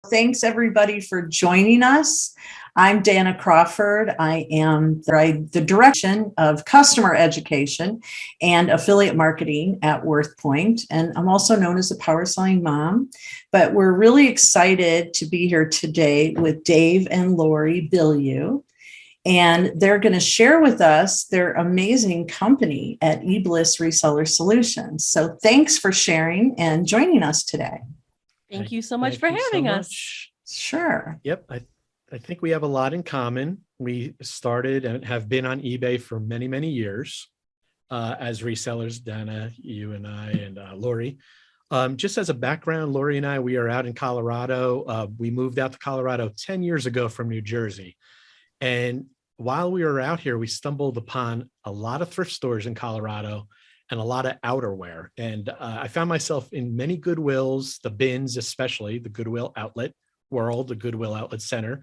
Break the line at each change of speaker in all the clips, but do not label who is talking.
Thanks everybody for joining us. I'm Dana Crawford. I am the direction of customer education and affiliate marketing at WorthPoint. And I'm also known as a power selling mom, but we're really excited to be here today with Dave and Laurie Bilyeu. And they're going to share with us their amazing company at eBliss Reseller Solutions. So thanks for sharing and joining us today.
Thank you so much for having us.
Sure.
Yep. I think we have a lot in common. We started and have been on eBay for many, many years as resellers, Dana, you and I, and Laurie. Just as a background, Laurie and I, we are out in Colorado. We moved out to Colorado 10 years ago from New Jersey. And while we were out here, we stumbled upon a lot of thrift stores in Colorado and a lot of outerwear. And I found myself in many Goodwills, the bins, especially the Goodwill Outlet World, the Goodwill Outlet Center,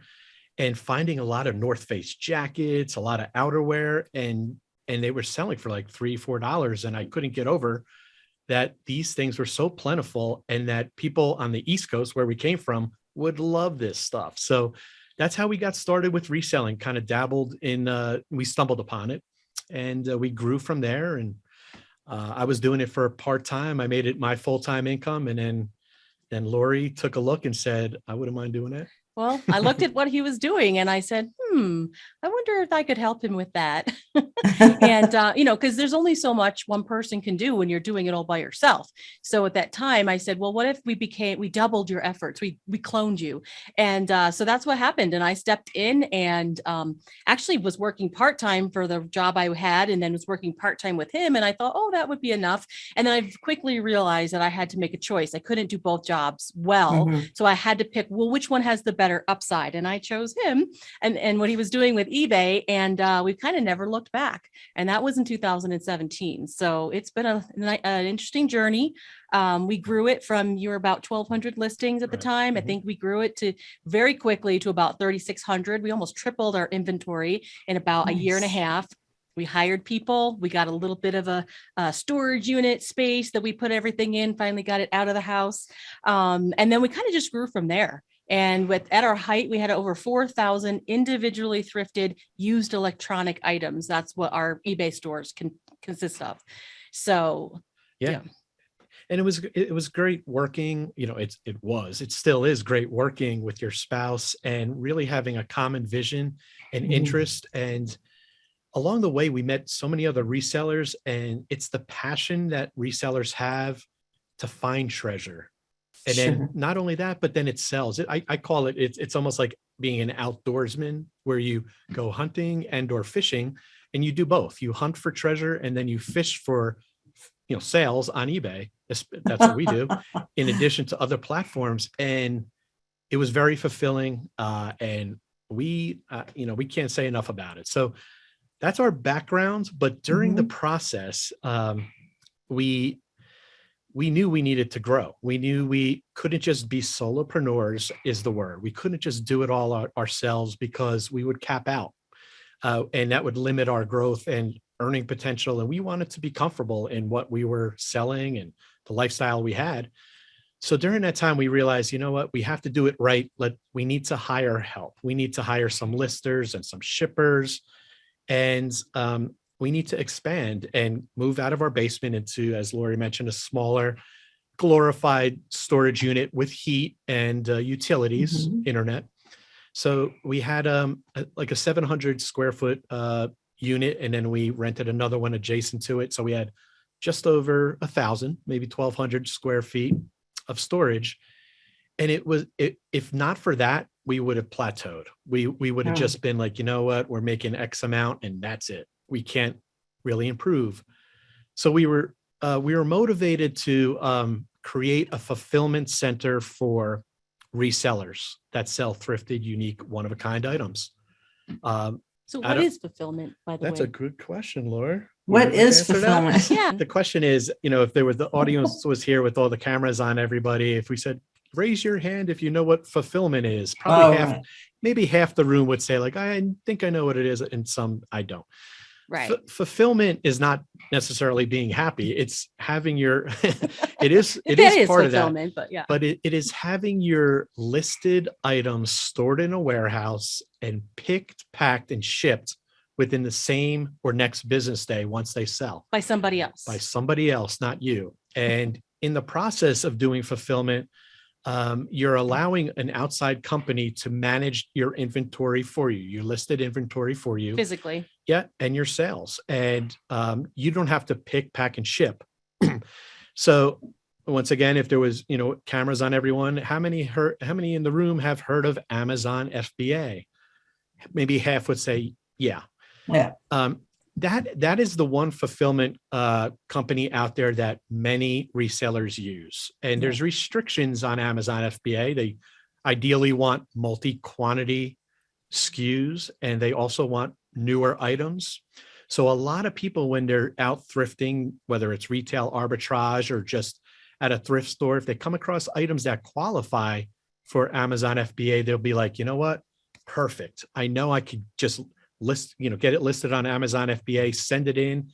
and finding a lot of North Face jackets, a lot of outerwear, and they were selling for like $3, $4. And I couldn't get over that these things were so plentiful and that people on the East Coast where we came from would love this stuff. So that's how we got started with reselling, kind of dabbled in, we stumbled upon it and we grew from there. And I was doing it for part-time. I made it my full-time income. And then Laurie took a look and said, I wouldn't mind doing it.
Well, I looked at what he was doing and I said, I wonder if I could help him with that. And, because there's only so much one person can do when you're doing it all by yourself. So at that time I said, well, what if we doubled your efforts? We cloned you. And so that's what happened. And I stepped in and actually was working part-time for the job I had and then was working part-time with him. And I thought, oh, that would be enough. And then I quickly realized that I had to make a choice. I couldn't do both jobs well. Mm-hmm. So I had to pick, well, which one has the better upside? And I chose him and what he was doing with eBay. And we've kind of never looked back. And that was in 2017. So it's been an interesting journey. We grew it from, you were about 1,200 listings at the time. Mm-hmm. I think we grew it to very quickly to about 3,600. We almost tripled our inventory in about a year and a half. We hired people. We got a little bit of a storage unit space that we put everything in, finally got it out of the house. And then we kind of just grew from there. And at our height, we had over 4,000 individually thrifted used electronic items. That's what our eBay stores can consist of. So, yeah.
And it was great working, it still is great working with your spouse and really having a common vision and interest. And along the way, we met so many other resellers, and it's the passion that resellers have to find treasure. And then not only that, but then it sells. I call it's almost like being an outdoorsman where you go hunting and or fishing and you do both. You hunt for treasure and then you fish for, sales on eBay. That's what we do in addition to other platforms. And it was very fulfilling. And we can't say enough about it. So that's our background. But during the process, we knew we needed to grow. We knew we couldn't just be solopreneurs is the word. We couldn't just do it all ourselves because we would cap out and that would limit our growth and earning potential. And we wanted to be comfortable in what we were selling and the lifestyle we had. So during that time, we realized, you know what, we have to do it right. We need to hire help. We need to hire some listers and some shippers. And we need to expand and move out of our basement into, as Laurie mentioned, a smaller glorified storage unit with heat and utilities, internet. So we had like a 700 square foot unit, and then we rented another one adjacent to it. So we had just over 1,000, maybe 1,200 square feet of storage. And if not for that, we would have plateaued. We would have just been like, you know what, we're making X amount and that's it. We can't really improve. So we were motivated to create a fulfillment center for resellers that sell thrifted, unique, one-of-a-kind items.
So what is fulfillment, by the way?
That's a good question, Laura.
What is fulfillment?
Yeah.
The question is, if the audience was here with all the cameras on everybody, if we said, raise your hand if you know what fulfillment is, probably maybe half the room would say like, I think I know what it is. And some I don't.
Right.
Fulfillment is not necessarily being happy. It's having your, it is
That is
part of that,
fulfillment, but yeah.
but it is having your listed items stored in a warehouse and picked, packed, and shipped within the same or next business day once they sell.
By somebody else.
By somebody else, not you. And in the process of doing fulfillment, you're allowing an outside company to manage your inventory for you, your listed inventory for you.
Physically.
Yeah, and your sales. And you don't have to pick, pack, and ship. So once again, if there was, cameras on everyone, how many in the room have heard of Amazon FBA? Maybe half would say, yeah.
Yeah.
That is the one fulfillment company out there that many resellers use. And there's restrictions on Amazon FBA. They ideally want multi-quantity SKUs, and they also want newer items. So a lot of people, when they're out thrifting, whether it's retail arbitrage or just at a thrift store, if they come across items that qualify for Amazon FBA, they'll be like, you know what? Perfect. I know I could just get it listed on Amazon FBA, send it in,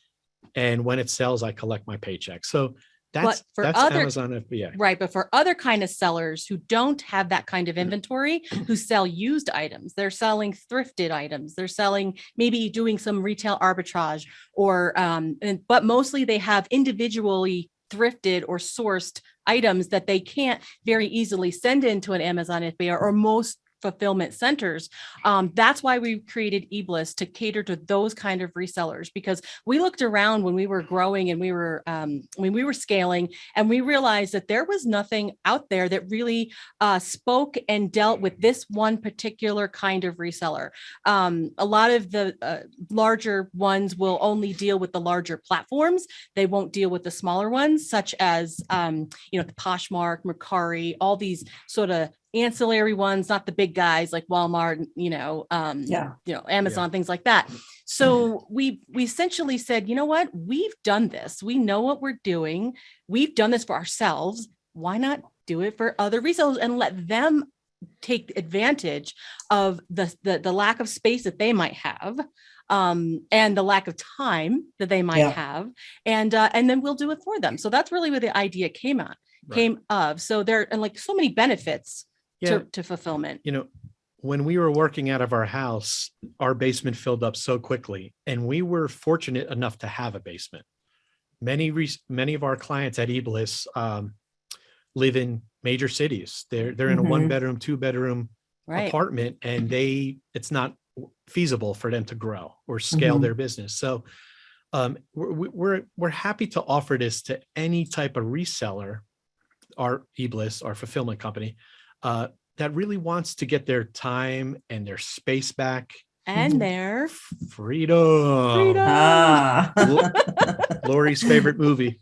and when it sells, I collect my paycheck. So that's Amazon FBA.
Right. But for other kind of sellers who don't have that kind of inventory, who sell used items, they're selling thrifted items, they're selling, maybe doing some retail arbitrage, or but mostly they have individually thrifted or sourced items that they can't very easily send into an Amazon FBA or most fulfillment centers. That's why we created eBliss, to cater to those kind of resellers, because we looked around when we were growing and we were scaling, and we realized that there was nothing out there that really spoke and dealt with this one particular kind of reseller. A lot of the larger ones will only deal with the larger platforms. They won't deal with the smaller ones, such as the Poshmark, Mercari, all these sort of ancillary ones, not the big guys like Walmart, Amazon, things like that. So we essentially said, you know what, we've done this. We know what we're doing. We've done this for ourselves. Why not do it for other resellers and let them take advantage of the lack of space that they might have, and the lack of time that they might have, and then we'll do it for them. So that's really where the idea came of. So there are like so many benefits to fulfillment.
When we were working out of our house, our basement filled up so quickly, and we were fortunate enough to have a basement. Many of our clients at eBliss live in major cities. They're in a 1-bedroom, 2-bedroom apartment, and it's not feasible for them to grow or scale their business. So we're happy to offer this to any type of reseller, our eBliss, our fulfillment company, that really wants to get their time and their space back.
And their
freedom. Laurie's favorite movie.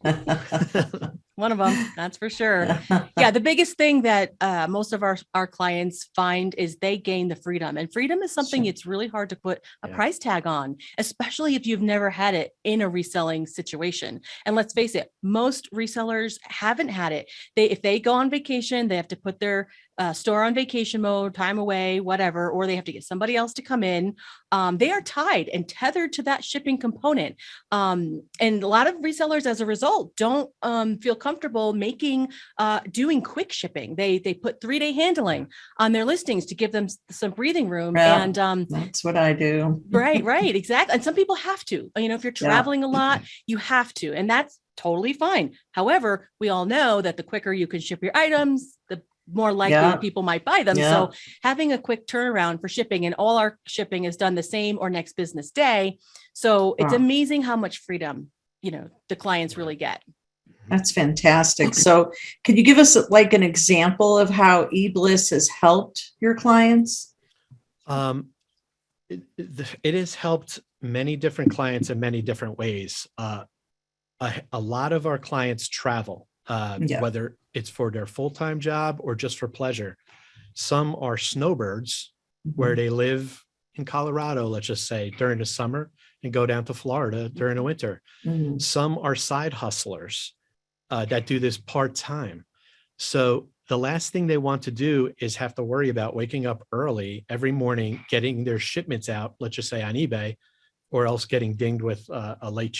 One of them, that's for sure. Yeah, the biggest thing that most of our clients find is they gain the freedom. And freedom is something it's really hard to put a price tag on, especially if you've never had it in a reselling situation. And let's face it, most resellers haven't had it. If they go on vacation, they have to put their store on vacation mode, time away, whatever, or they have to get somebody else to come in. They are tied and tethered to that shipping component. And a lot of resellers, as a result, don't feel comfortable doing quick shipping. They put 3-day handling on their listings to give them some breathing room.
Yeah,
and
that's what I do.
Right, exactly. And some people have to. If you're traveling a lot, you have to, and that's totally fine. However, we all know that the quicker you can ship your items, the more likely people might buy them. So having a quick turnaround for shipping, and all our shipping is done the same or next business day. So it's amazing how much freedom, the clients really get.
That's fantastic. So could you give us like an example of how eBliss has helped your clients?
It has helped many different clients in many different ways. A lot of our clients travel, whether it's for their full-time job or just for pleasure. Some are snowbirds where they live in Colorado, let's just say, during the summer, and go down to Florida during the winter. Some are side hustlers that do this part-time. So the last thing they want to do is have to worry about waking up early every morning, getting their shipments out, let's just say on eBay, or else getting dinged with a late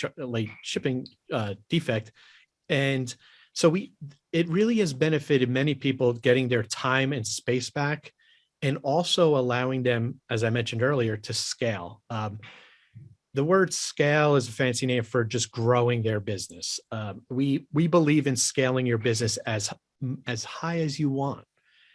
shipping defect. And so it really has benefited many people getting their time and space back, and also allowing them, as I mentioned earlier, to scale. The word scale is a fancy name for just growing their business. We believe in scaling your business as high as you want.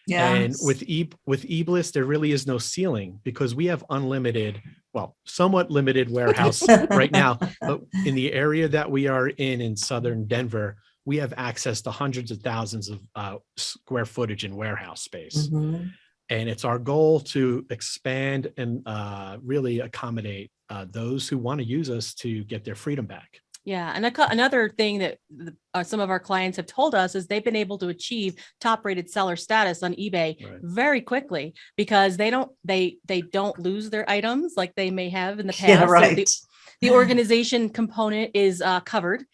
Yeah.
And with eBliss, there really is no ceiling, because we have unlimited, well, somewhat limited warehouse right now, but in the area that we are in southern Denver, we have access to hundreds of thousands of square footage in warehouse space.
Mm-hmm.
And it's our goal to expand and really accommodate those who want to use us to get their freedom back.
Yeah. And another thing that some of our clients have told us is they've been able to achieve top rated seller status on eBay very quickly, because they don't lose their items like they may have in the past.
Yeah, right.
So the organization component is covered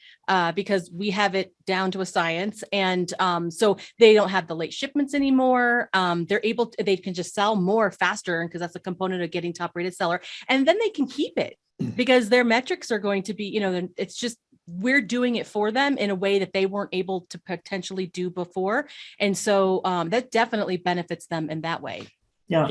because we have it down to a science. And so they don't have the late shipments anymore. They can just sell more faster, because that's a component of getting top rated seller. And then they can keep it, because their metrics are going to be, it's just, we're doing it for them in a way that they weren't able to potentially do before. And so that definitely benefits them in that way.
Yeah.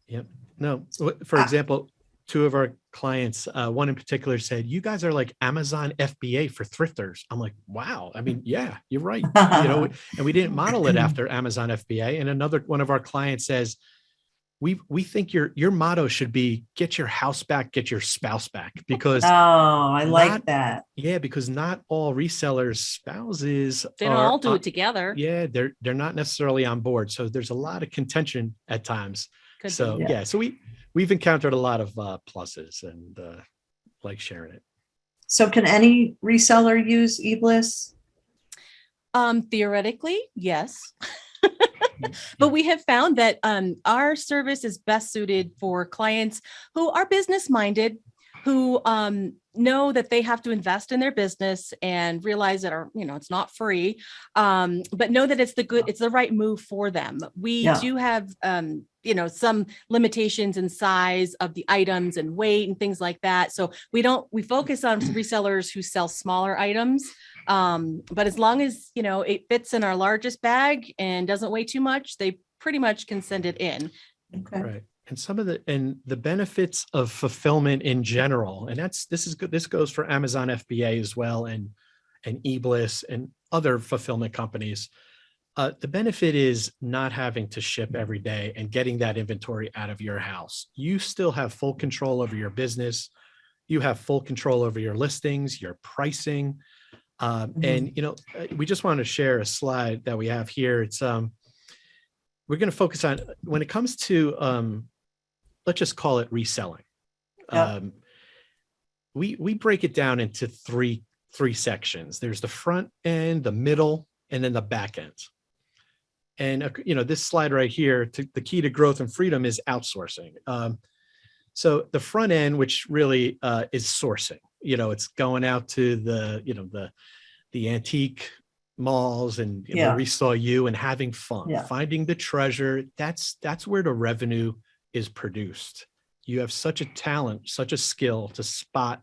Yeah. No, for example, two of our clients, one in particular said, "You guys are like Amazon FBA for thrifters." I'm like, wow. I mean, yeah, you're right. And we didn't model it after Amazon FBA. And another one of our clients says, we think your motto should be get your house back, get your spouse back, because
I like that.
Yeah, because not all resellers' spouses
they don't all do it together.
Yeah, they're not necessarily on board. So there's a lot of contention at times. So we've encountered a lot of pluses, and like sharing it.
So can any reseller use eBliss?
Theoretically, yes. But we have found that our service is best suited for clients who are business minded, who know that they have to invest in their business and realize that it's not free, but know that it's the right move for them. We do have some limitations in size of the items and weight and things like that. So we focus on resellers who sell smaller items. But as long as, it fits in our largest bag and doesn't weigh too much, they pretty much can send it in.
Okay.
Right. And the benefits of fulfillment in general, and this is good. This goes for Amazon FBA as well, and eBliss and other fulfillment companies. The benefit is not having to ship every day and getting that inventory out of your house. You still have full control over your business. You have full control over your listings, your pricing. And, we just want to share a slide that we have here. It's we're going to focus on, when it comes to, let's just call it reselling. We break it down into three sections. There's the front end, the middle, and then the back end. And, this slide right here, the key to growth and freedom is outsourcing. So the front end, which really is sourcing, it's going out to the antique malls and Reseller Use and having fun, finding the treasure. That's where the revenue is produced. You have such a talent, such a skill to spot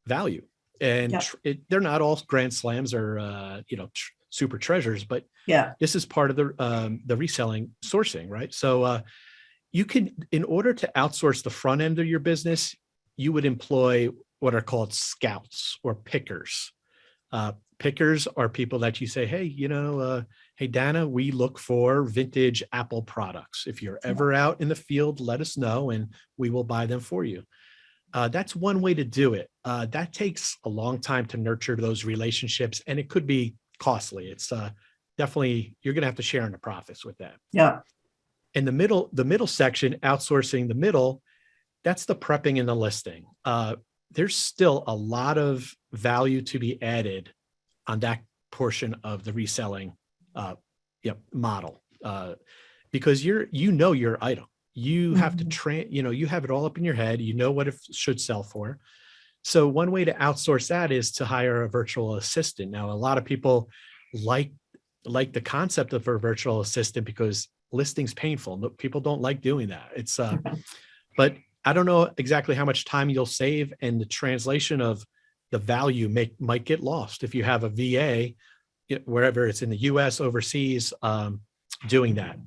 value, and they're not all grand slams or super treasures, but this is part of the reselling sourcing, right? So you can, in order to outsource the front end of your business, you would employ what are called scouts or pickers. Pickers are people that you say, hey, hey, Dana, we look for vintage Apple products. If you're ever out in the field, let us know and we will buy them for you. That's one way to do it. That takes a long time to nurture those relationships, and it could be costly. It's definitely, you're going to have to share in the profits with that.
Yeah.
And the middle section, outsourcing the middle, that's the prepping and the listing. There's still a lot of value to be added on that portion of the reselling model, because your item. You have to you have it all up in your head. You know what it should sell for. So one way to outsource that is to hire a virtual assistant. Now, a lot of people like the concept of a virtual assistant because listing's painful. People don't like doing that. It's but I don't know exactly how much time you'll save, and the translation of the value might get lost if you have a VA, wherever it's in the US, overseas, doing that.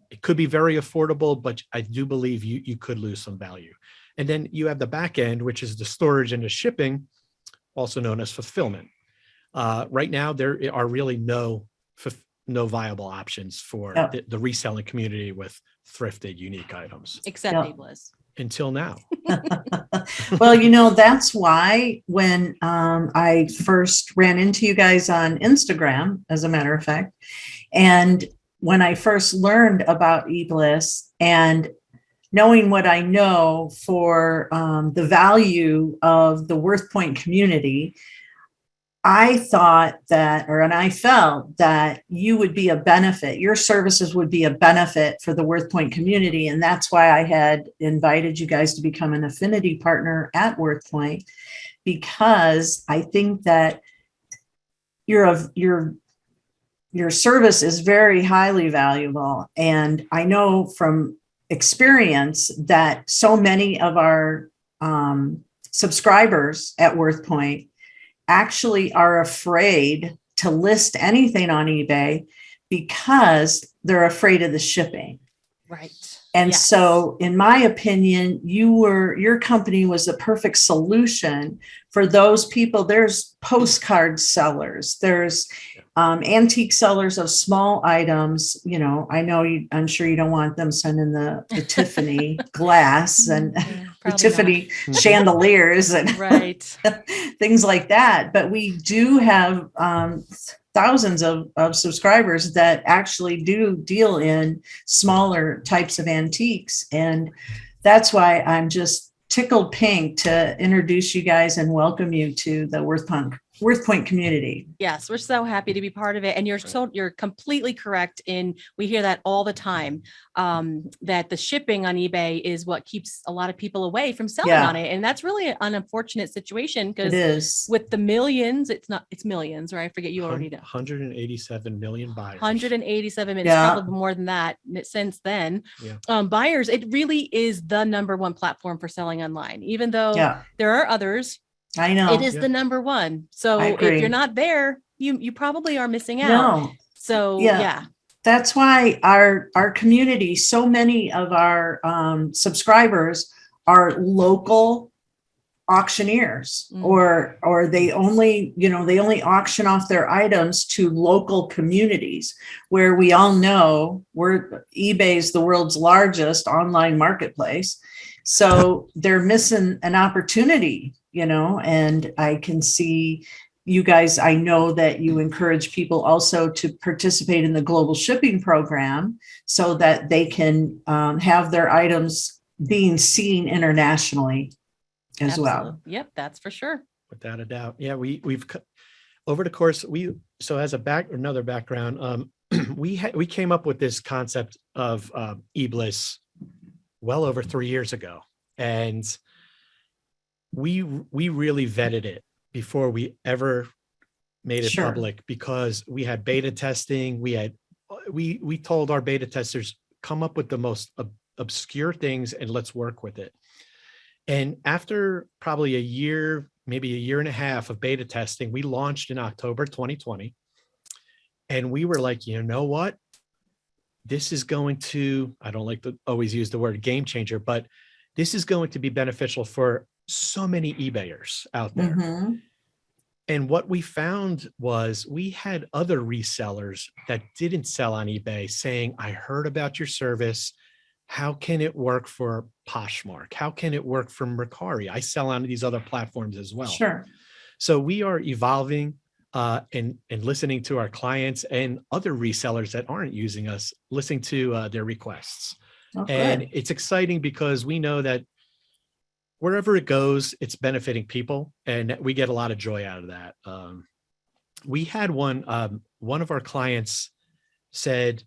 It could be very affordable, but I do believe you could lose some value. And then you have the back end, which is the storage and the shipping, also known as fulfillment. Right now, there are really no viable options for the reselling community with thrifted, unique items.
Except eBliss.
Until now.
Well, that's why when I first ran into you guys on Instagram, as a matter of fact, and when I first learned about eBliss and knowing what I know for the value of the WorthPoint community, I thought that, and I felt that you would be a benefit, your services would be a benefit for the WorthPoint community. And that's why I had invited you guys to become an affinity partner at WorthPoint, because I think that your service is very highly valuable. And I know from experience that so many of our subscribers at WorthPoint actually are afraid to list anything on eBay because they're afraid of the shipping.
Right.
And so in my opinion, your company was the perfect solution for those people. There's postcard sellers, there's antique sellers of small items. I'm sure you don't want them sending the Tiffany glass and the Tiffany chandeliers and things like that. But we do have thousands of subscribers that actually do deal in smaller types of antiques. And that's why I'm just tickled pink to introduce you guys and welcome you to the WorthPoint community.
Yes, we're so happy to be part of it. And you're completely correct we hear that all the time, that the shipping on eBay is what keeps a lot of people away from selling on it. And that's really an unfortunate situation, because with the millions, it's millions, right? I forget, you already know.
187 million buyers.
187 million, probably more than that since then. Buyers, it really is the number one platform for selling online, even though there are others.
I know
it is the number one. So if you're not there, you probably are missing out.
No.
So
that's why our community, so many of our subscribers are local auctioneers, or they only auction off their items to local communities, where we all know eBay is the world's largest online marketplace. So they're missing an opportunity, and I can see you guys. I know that you encourage people also to participate in the global shipping program so that they can have their items being seen internationally as well.
Yep, that's for sure.
Without a doubt. Yeah, we've over the course, so as another background, we came up with this concept of eBliss well over 3 years ago. And we really vetted it before we ever made it public, because we had beta testing. We told our beta testers, come up with the most obscure things and let's work with it. And after probably a year, maybe a year and a half of beta testing, we launched in October 2020. And we were like, you know what? This is going to, I don't like to always use the word game changer, but this is going to be beneficial for so many eBayers out there.
Mm-hmm.
And what we found was we had other resellers that didn't sell on eBay saying, I heard about your service. How can it work for Poshmark? How can it work for Mercari? I sell on these other platforms as well.
Sure.
So we are evolving and listening to our clients and other resellers that aren't using us, listening to their requests. And it's exciting because we know that wherever it goes, it's benefiting people, and we get a lot of joy out of that. We had one of our clients said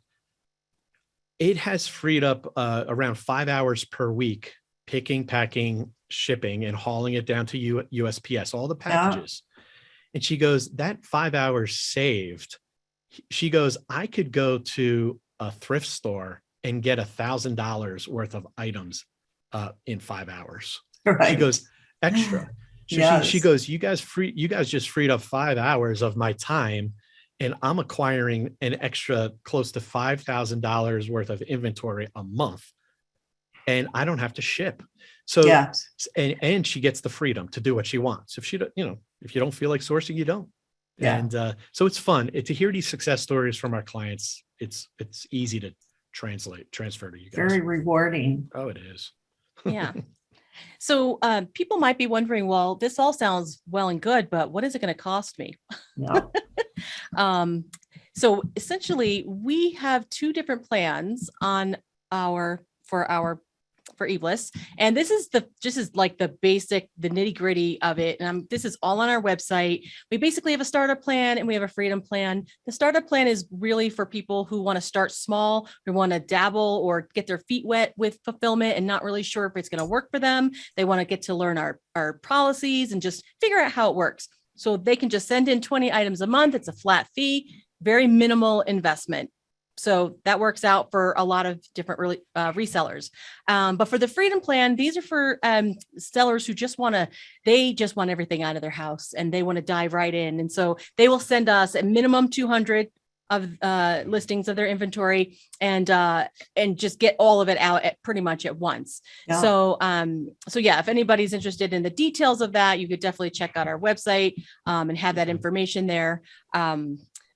it has freed up around 5 hours per week picking, packing, shipping, and hauling it down to USPS, all the packages. And she goes, that 5 hours saved. She goes, I could go to a thrift store and get $1,000 worth of items in 5 hours.
Right.
She goes, extra. She
Yes.
goes, you guys just freed up 5 hours of my time, and I'm acquiring an extra close to $5,000 worth of inventory a month, and I don't have to ship. So,
Yes.
and she gets the freedom to do what she wants. If if you don't feel like sourcing, you don't.
Yeah.
And so it's fun to hear these success stories from our clients. It's easy to transfer to you guys.
Very rewarding.
Oh, it is.
Yeah. So people might be wondering, well, this all sounds well and good, but what is it going to cost me?
Yeah.
So essentially, we have two different plans on for eBliss, and this is like the basic, the nitty gritty of it. And this is all on our website. We basically have a startup plan and we have a freedom plan. The startup plan is really for people who want to start small, who want to dabble or get their feet wet with fulfillment and not really sure if it's going to work for them. They want to get to learn our policies and just figure out how it works. So they can just send in 20 items a month. It's a flat fee, very minimal investment. So that works out for a lot of different resellers. But for the freedom plan, these are for sellers who just want everything out of their house and they want to dive right in. And so they will send us a minimum 200 of listings of their inventory and just get all of it out pretty much at once. Yeah. So yeah, if anybody's interested in the details of that, you could definitely check out our website and have that information there.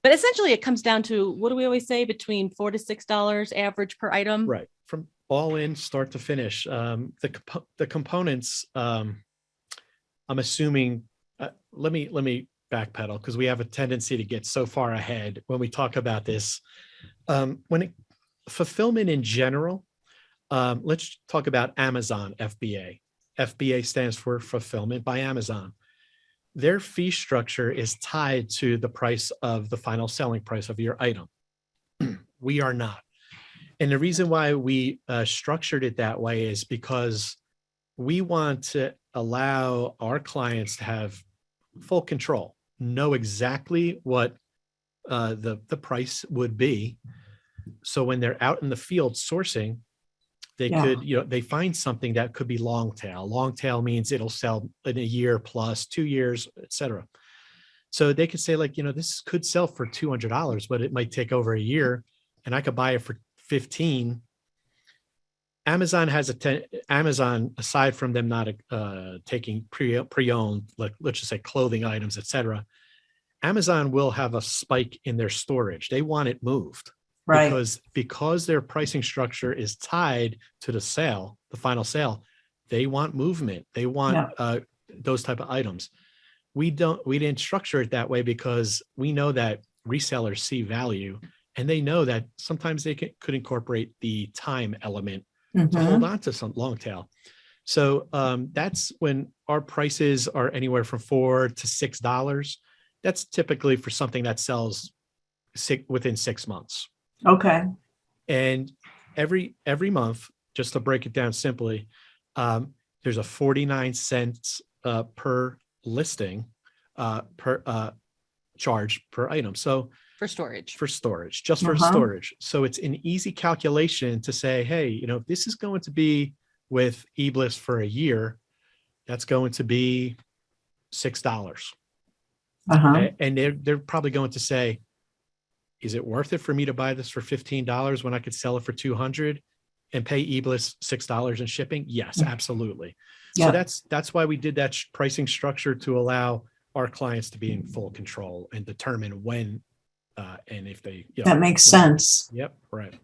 But essentially, it comes down to, what do we always say, between $4 to $6 average per item?
Right. From all in, start to finish. The components, I'm assuming, let me backpedal, because we have a tendency to get so far ahead when we talk about this. Fulfillment in general, let's talk about Amazon FBA. FBA stands for Fulfillment by Amazon. Their fee structure is tied to the price of the final selling price of your item. We are not. And the reason why we structured it that way is because we want to allow our clients to have full control, know exactly what the price would be. So when they're out in the field sourcing, they could, they find something that could be long tail. Long tail means it'll sell in a year plus 2 years, et cetera. So they could say, like, this could sell for $200, but it might take over a year and I could buy it for 15. Amazon has Amazon, aside from them not taking pre-owned, like, let's just say clothing items, et cetera, Amazon will have a spike in their storage. They want it moved. Right. Because their pricing structure is tied to the sale, the final sale, they want movement. They want those type of items. We didn't structure it that way because we know that resellers see value, and they know that sometimes they could incorporate the time element to hold on to some long tail. So that's when our prices are anywhere from $4 to $6. That's typically for something that sells within 6 months.
Okay.
And every month, just to break it down simply, there's a 49 cents per listing per charge per item. So
for storage,
just for storage. So it's an easy calculation to say, hey, if this is going to be with eBliss for a year, that's going to be $6. And they're probably going to say, is it worth it for me to buy this for $15 when I could sell it for $200 and pay eBliss $6 in shipping? Yes, absolutely. Yeah. So that's why we did that pricing structure, to allow our clients to be in full control and determine when and if they.
That makes sense.
Yep, right.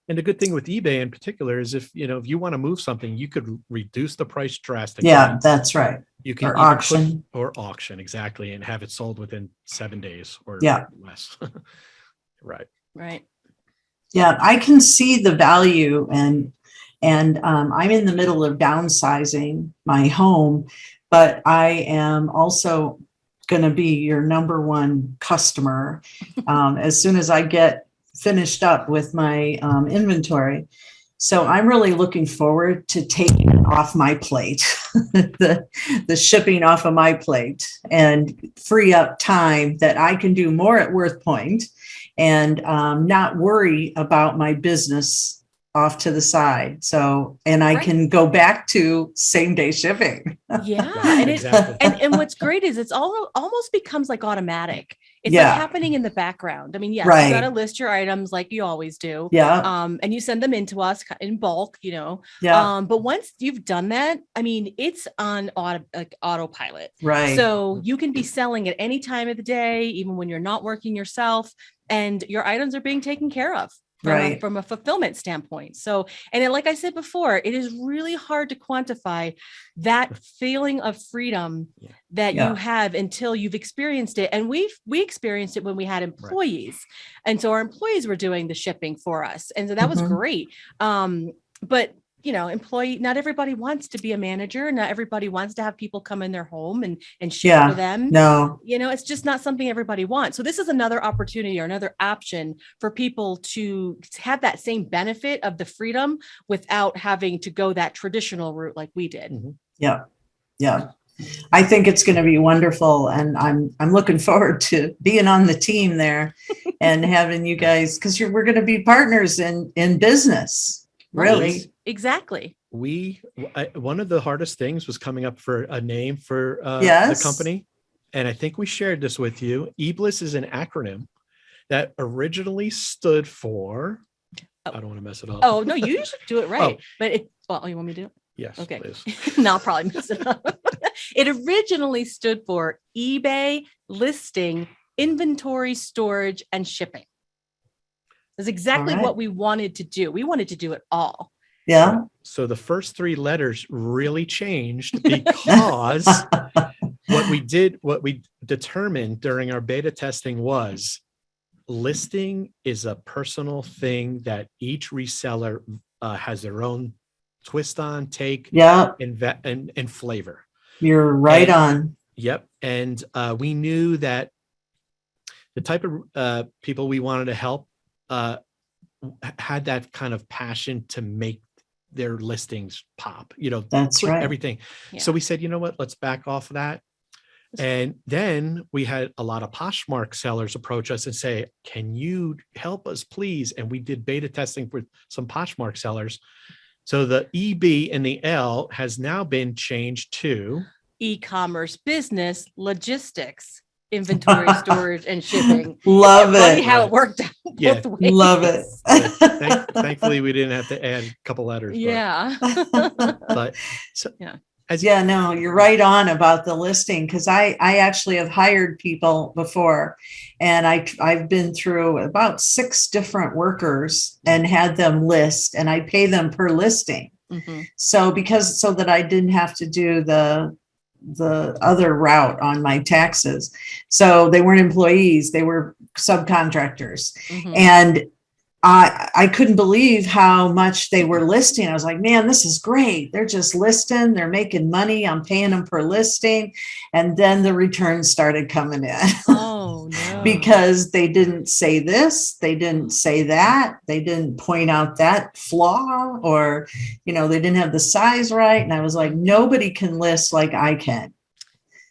And the good thing with eBay in particular is if you want to move something, you could reduce the price drastically.
Yeah, that's right.
You can auction, exactly, and have it sold within 7 days or less. Right.
Yeah, I can see the value, and I'm in the middle of downsizing my home, but I am also going to be your number one customer as soon as I get finished up with my inventory. So I'm really looking forward to taking it off my plate, the shipping off of my plate, and free up time that I can do more at WorthPoint and not worry about my business off to the side. So, and I
Right.
can go back to same day shipping.
Yeah.
Right,
And
exactly.
and what's great is it's almost becomes like automatic. It's like
Yeah.
happening in the background. I mean, yes, you got to
Right.
list your items like you always do.
Yeah.
And you send them in to us in bulk,
Yeah.
But once you've done that, I mean, it's on autopilot.
Right.
So you can be selling at any time of the day, even when you're not working yourself, and your items are being taken care of.
Right.
From a fulfillment standpoint. So, and then, like I said before, it is really hard to quantify that feeling of freedom that
Yeah.
you have until you've experienced it. And we experienced it when we had employees. And so our employees were doing the shipping for us. And so that was great. But not everybody wants to be a manager. Not everybody wants to have people come in their home and ship for them.
No.
It's just not something everybody wants. So this is another opportunity or another option for people to have that same benefit of the freedom without having to go that traditional route like we did.
Yeah. Yeah. I think it's going to be wonderful. And I'm looking forward to being on the team there and having you guys, because we're going to be partners in business. Really?
Right. Exactly.
One of the hardest things was coming up for a name for
Yes.
the company. And I think we shared this with you. eBliss is an acronym that originally stood for, I don't want to mess it up.
Oh, no, you should do it right. But you want me to do it?
Yes,
okay.
Please.
No, I'll probably mess it up. It originally stood for eBay listing, inventory, storage, and shipping. That's exactly what we wanted to do. We wanted to do it all.
Yeah.
So the first three letters really changed because what we determined during our beta testing was listing is a personal thing that each reseller has their own twist on, take, and flavor.
You're right on.
Yep. And we knew that the type of people we wanted to help had that kind of passion to make their listings pop,
That's right.
Everything. Yeah. So we said, you know what, let's back off of that. And then we had a lot of Poshmark sellers approach us and say, can you help us, please? And we did beta testing for some Poshmark sellers. So the EB and the L has now been changed to
e-commerce, business, logistics, inventory, storage, and shipping.
Love it.
Funny how it worked out both ways.
Love it.
Thankfully, we didn't have to add a couple letters.
Yeah.
But so,
no, you're right on about the listing, because I actually have hired people before, and I've been through about 6 different workers and had them list, and I pay them per listing. So that I didn't have to do the other route on my taxes. So they weren't employees, they were subcontractors. And I couldn't believe how much they were listing. I was like, man, this is great. They're just listing, they're making money. I'm paying them per listing. And then the returns started coming in.
Oh, no.
Because they didn't say this, they didn't say that, they didn't point out that flaw, or, they didn't have the size right. And I was like, nobody can list like I can.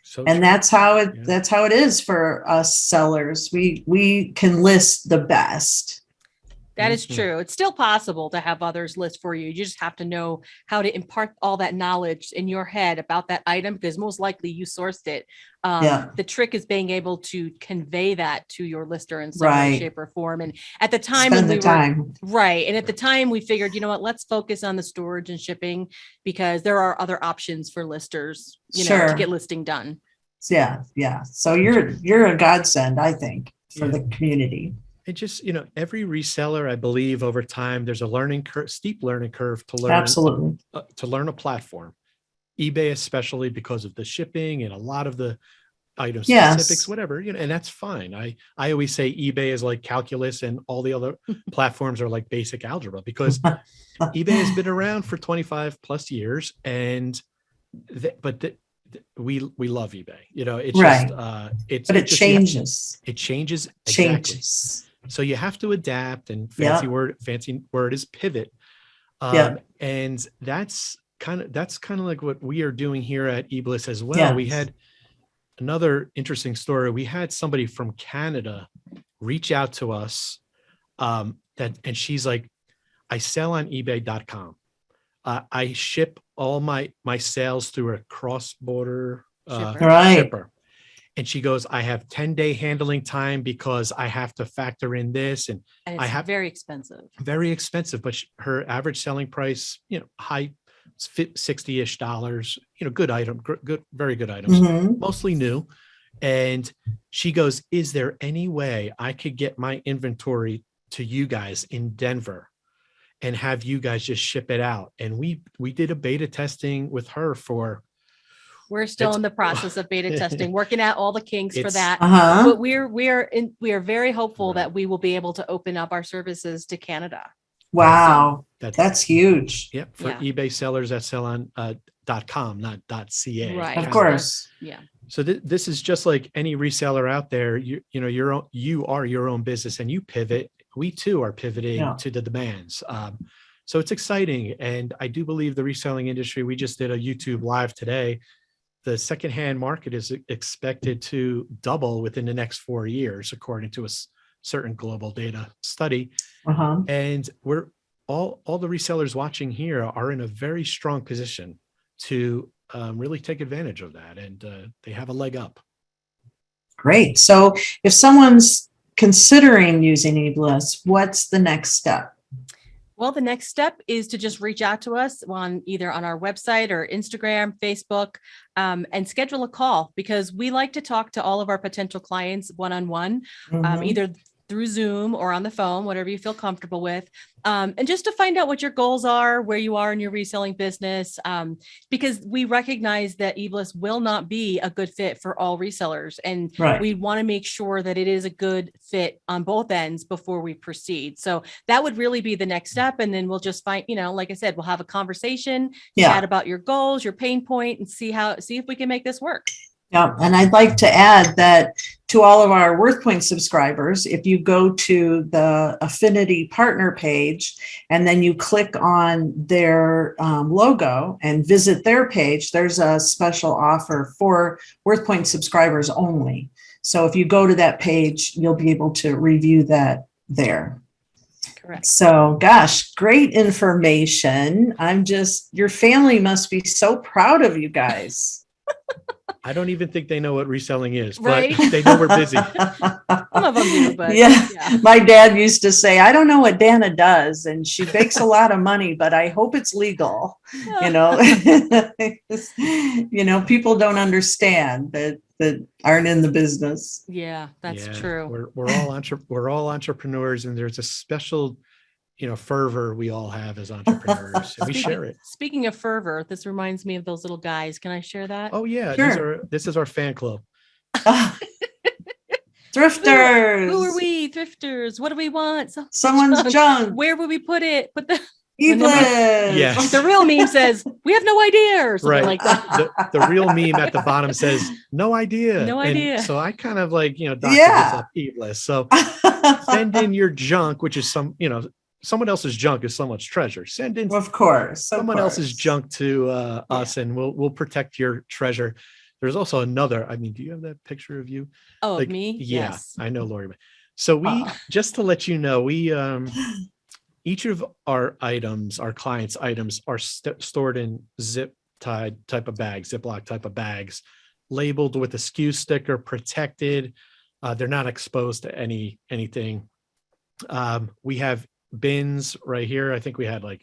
So and true. That's how it is for us sellers. We can list the best.
That is true. It's still possible to have others list for you. You just have to know how to impart all that knowledge in your head about that item, because most likely you sourced it. The trick is being able to convey that to your lister in some way, shape, or form. And at the time, And at the time we figured, you know what, let's focus on the storage and shipping, because there are other options for listers, to get listing done.
Yeah. So you're a godsend, I think, for the community.
And just, every reseller, I believe over time, there's a steep learning curve to learn.
Absolutely.
To learn a platform. eBay, especially because of the shipping and a lot of the item specifics, whatever, and that's fine. I always say eBay is like calculus and all the other platforms are like basic algebra, because eBay has been around for 25 plus years. And we love eBay, it's just, it changes. It changes. Exactly. So you have to adapt, and fancy word is pivot. And that's kind of like what we are doing here at eBliss as well. We had another interesting story. We had somebody from Canada reach out to us and she's like, I sell on ebay.com. I ship all my sales through a cross-border
Right.
shipper. And she goes, I have 10-day handling time because I have to factor in this. And
And
I
it's
have
very expensive.
very expensive, but her average selling price, high $60-ish, good item, good, very good items,
Mhm.
mostly new. And she goes, is there any way I could get my inventory to you guys in Denver and have you guys just ship it out? And we did a beta testing with her for,
We're still in the process of beta testing, working out all the kinks for that.
Uh-huh.
But we are very hopeful
Right.
that we will be able to open up our services to Canada.
Wow. That's huge.
Yeah, for
Yeah.
eBay sellers that sell on .com, not .ca.
Right.
Of
Canada.
course.
Yeah.
So this is just like any reseller out there. You are your own business and you pivot. We too are pivoting to the demands. So it's exciting. And I do believe the reselling industry, we just did a YouTube live today. The secondhand market is expected to double within the next 4 years, according to a certain global data study.
Uh-huh.
And we're all the resellers watching here are in a very strong position to really take advantage of that. And they have a leg up.
Great. So if someone's considering using eBliss, what's the next step?
Well, the next step is to just reach out to us either on our website or Instagram, Facebook, and schedule a call, because we like to talk to all of our potential clients one-on-one,
Mhm.
either through Zoom or on the phone, whatever you feel comfortable with. And just to find out what your goals are, where you are in your reselling business, because we recognize that eBliss will not be a good fit for all resellers. And
Right.
we want to make sure that it is a good fit on both ends before we proceed. So that would really be the next step. And then we'll just find, like I said, we'll have a conversation, chat about your goals, your pain point, and see if we can make this work.
Yeah, and I'd like to add that to all of our WorthPoint subscribers, if you go to the Affinity partner page and then you click on their logo and visit their page, there's a special offer for WorthPoint subscribers only. So if you go to that page, you'll be able to review that there.
Correct.
So, gosh, great information. Your family must be so proud of you guys.
I don't even think they know what reselling is,
Right?
but they know we're busy.
Some of them do, but
yeah. My dad used to say, I don't know what Dana does, and she makes a lot of money, but I hope it's legal. People don't understand that aren't in the business.
Yeah, that's true.
We're all entrepreneurs, and there's a special fervor we all have as entrepreneurs, and we share it.
Speaking of fervor, this reminds me of those little guys. Can I share that?
Oh yeah,
sure.
This is our fan club.
Thrifters.
Who are we? Thrifters. What do we want?
Someone's junk.
Where would we put it? Put the
eBliss.
Yes.
The real meme says, we have no idea, or something like that.
The real meme at the bottom says, no idea.
No idea.
And so I kind of doctored this up eBliss. So send in your junk, which is someone else's junk is someone's treasure. Send in,
of course,
someone else's junk to us, and we'll protect your treasure. There's also another. Do you have that picture of you?
Oh, of me?
Yeah,
yes.
I know, Laurie. So we just to let you know, we each of our items, our clients' items, are stored in zip-tied type of bags, Ziploc type of bags, labeled with a SKU sticker, protected. They're not exposed to anything. We have bins right here. I think we had I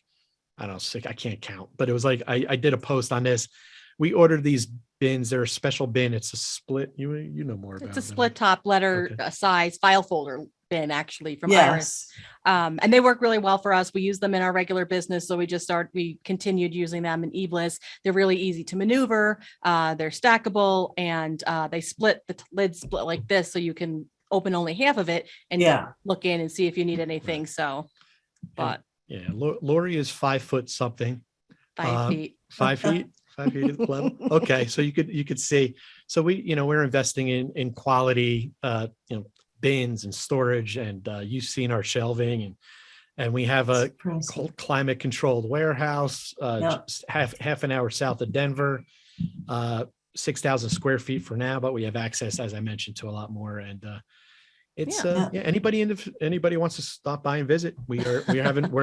don't know, 6, I can't count, but it was I did a post on this. We ordered these bins. They're a special bin. It's a split. You know more about it.
It's a split top letter size file folder bin, actually, from Iris. And they work really well for us. We use them in our regular business. So we continued using them in eBliss. They're really easy to maneuver. They're stackable, and the lid split like this. So you can open only half of it and look in and see if you need anything. So, but
Laurie is 5 foot something.
5 feet.
5 feet. 5 feet of level. Okay, so you could see. So we're investing in quality, bins and storage, and you've seen our shelving, and we have a climate controlled warehouse, just half an hour south of Denver, 6,000 square feet for now, but we have access, as I mentioned, to a lot more, and It's
Yeah.
anybody wants to stop by and visit. We're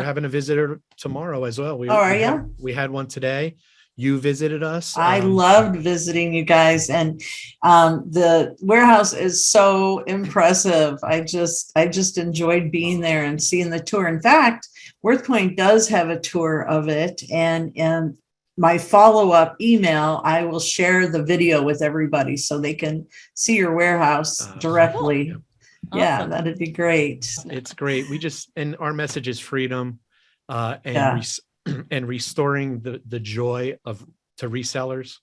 having a visitor tomorrow as well.
Oh, are you?
We had one today. You visited us.
I loved visiting you guys, and the warehouse is so impressive. I just enjoyed being there and seeing the tour. In fact, WorthPoint does have a tour of it, and in my follow-up email, I will share the video with everybody so they can see your warehouse directly.
Cool.
Yeah,
Awesome.
that'd be great.
It's great. And our message is freedom, and
Yeah.
and restoring the joy to resellers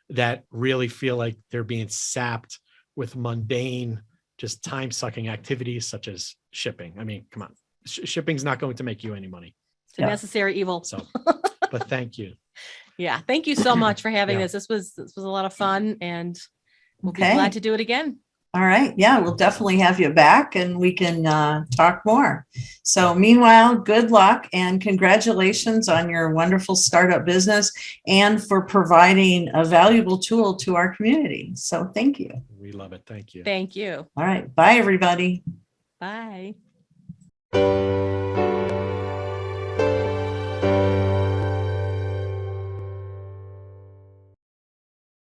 that really feel like they're being sapped with mundane, just time-sucking activities such as shipping. I mean, come on, shipping's not going to make you any money.
It's a necessary evil.
So, but thank you.
Yeah. Thank you so much for having
Yeah.
this. This was a lot of fun, and we'll be
Okay.
glad to do it again.
All right. Yeah, we'll definitely have you back and we can talk more. So meanwhile, good luck and congratulations on your wonderful startup business and for providing a valuable tool to our community. So thank you.
We love it. Thank you.
Thank you.
All right. Bye, everybody.
Bye.